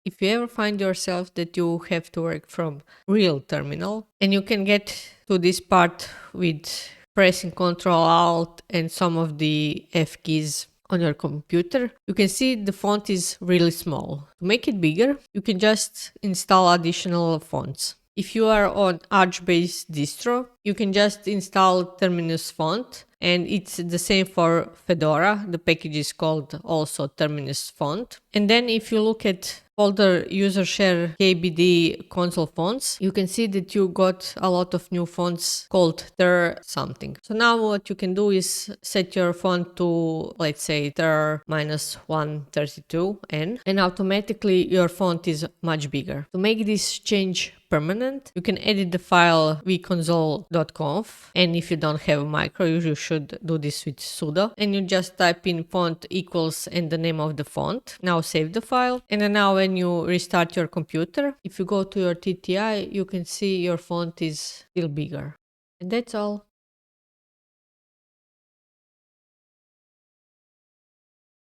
if you ever find yourself that you have to work from real terminal, and you can get to this part with pressing Ctrl Alt and some of the F keys on your computer, you can see the font is really small. To make it bigger, you can just install additional fonts. If you are on Arch-based distro, you can just install Terminus font, and it's the same for Fedora. The package is called also Terminus font. And then if you look at folder user share KBD console fonts, you can see that you got a lot of new fonts called ter something. So now what you can do is set your font to, let's say, ter -132n, and automatically your font is much bigger. To make this change permanent, you can edit the file vconsole.conf, and if you don't have a micro, you should do this with sudo, and you just type in font equals and the name of the font. Now save the file, and then now when you restart your computer, if you go to your TTI, you can see your font is still bigger. And that's all.